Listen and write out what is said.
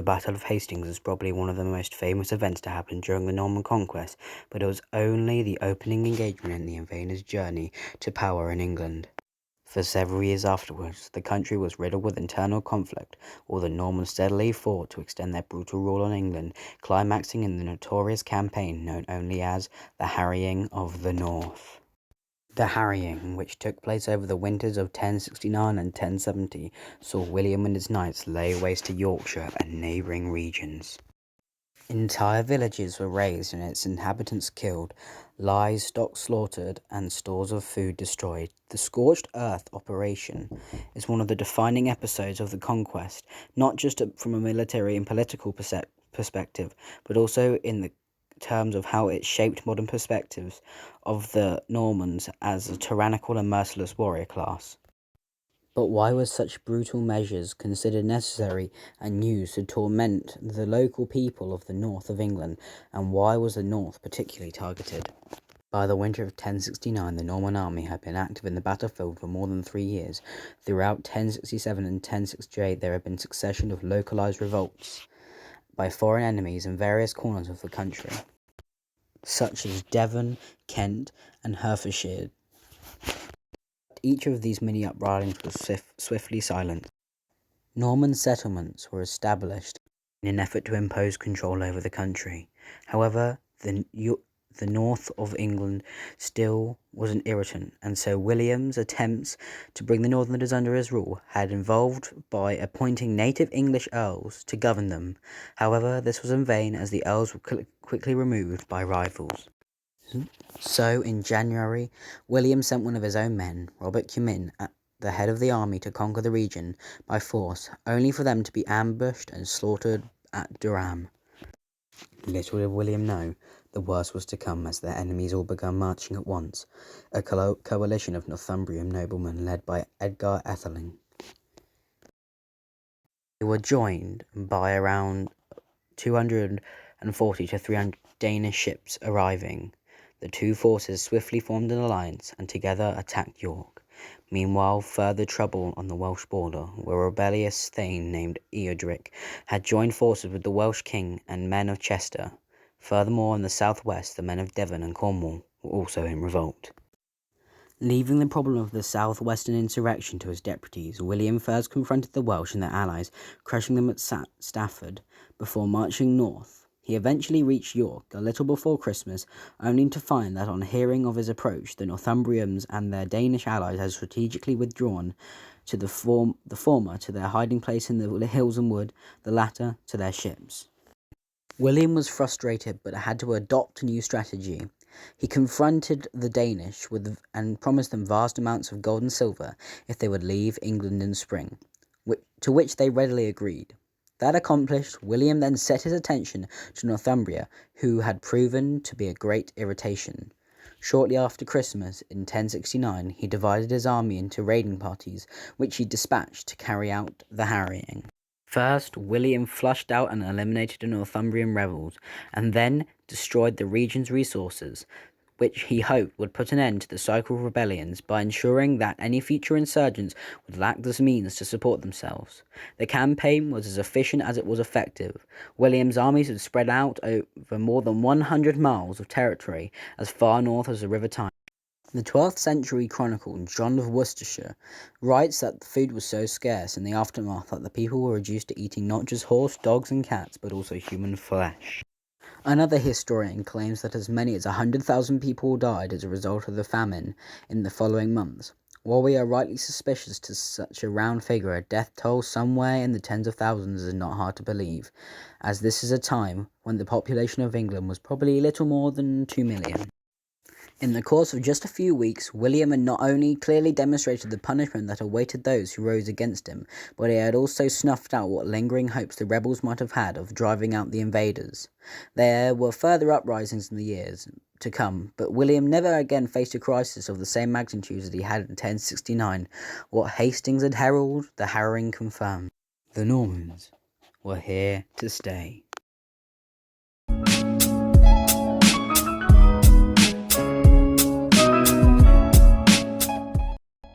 Battle of Hastings is probably one of the most famous events to happen during the Norman conquest, but it was only the opening engagement in the invaders' journey to power in England. For several years afterwards, the country was riddled with internal conflict, while the Normans steadily fought to extend their brutal rule on England, climaxing in the notorious campaign known only as the Harrying of the North. The harrying, which took place over the winters of 1069 and 1070, saw William and his knights lay waste to Yorkshire and neighbouring regions. Entire villages were razed and its inhabitants killed, livestock slaughtered, and stores of food destroyed. The Scorched Earth operation is one of the defining episodes of the conquest, not just from a military and political perspective, but also in the terms of how it shaped modern perspectives of the Normans as a tyrannical and merciless warrior class. But why were such brutal measures considered necessary and used to torment the local people of the north of England, and why was the north particularly targeted? By the winter of 1069, the Norman army had been active in the battlefield for more than 3 years. Throughout 1067 and 1068, there had been a succession of localized revolts by foreign enemies in various corners of the country, such as Devon, Kent, and Herefordshire. Each of these mini uprisings was swiftly silenced. Norman settlements were established in an effort to impose control over the country. However, the north of England still was an irritant, and so William's attempts to bring the Northerners under his rule had involved by appointing native English earls to govern them. However, this was in vain, as the earls were quickly removed by rivals. So, in January, William sent one of his own men, Robert Comyn, at the head of the army to conquer the region by force, only for them to be ambushed and slaughtered at Durham. Little did William know, the worst was to come, as their enemies all began marching at once, a coalition of Northumbrian noblemen led by Edgar Atheling. They were joined by around 240 to 300 Danish ships arriving. The two forces swiftly formed an alliance and together attacked York. Meanwhile, further trouble on the Welsh border, where a rebellious thane named Eodric had joined forces with the Welsh king and men of Chester. Furthermore, in the southwest, the men of Devon and Cornwall were also in revolt. Leaving the problem of the southwestern insurrection to his deputies, William first confronted the Welsh and their allies, crushing them at Stafford, before marching north. He eventually reached York a little before Christmas, only to find that on hearing of his approach, the Northumbrians and their Danish allies had strategically withdrawn, to the former to their hiding place in the hills and wood, the latter to their ships. William was frustrated but had to adopt a new strategy. He confronted the Danish and promised them vast amounts of gold and silver if they would leave England in spring, to which they readily agreed. That accomplished, William then set his attention to Northumbria, who had proven to be a great irritation. Shortly after Christmas, in 1069, he divided his army into raiding parties, which he dispatched to carry out the harrying. First, William flushed out and eliminated the Northumbrian rebels, and then destroyed the region's resources, which he hoped would put an end to the cycle of rebellions by ensuring that any future insurgents would lack the means to support themselves. The campaign was as efficient as it was effective. William's armies had spread out over more than 100 miles of territory, as far north as the River Tyne. The 12th century chronicle, John of Worcestershire, writes that the food was so scarce in the aftermath that the people were reduced to eating not just horse, dogs, and cats, but also human flesh. Another historian claims that as many as 100,000 people died as a result of the famine in the following months. While we are rightly suspicious to such a round figure, a death toll somewhere in the tens of thousands is not hard to believe, as this is a time when the population of England was probably little more than 2 million. In the course of just a few weeks, William had not only clearly demonstrated the punishment that awaited those who rose against him, but he had also snuffed out what lingering hopes the rebels might have had of driving out the invaders. There were further uprisings in the years to come, but William never again faced a crisis of the same magnitude as he had in 1069. What Hastings had heralded, the harrying confirmed. The Normans were here to stay.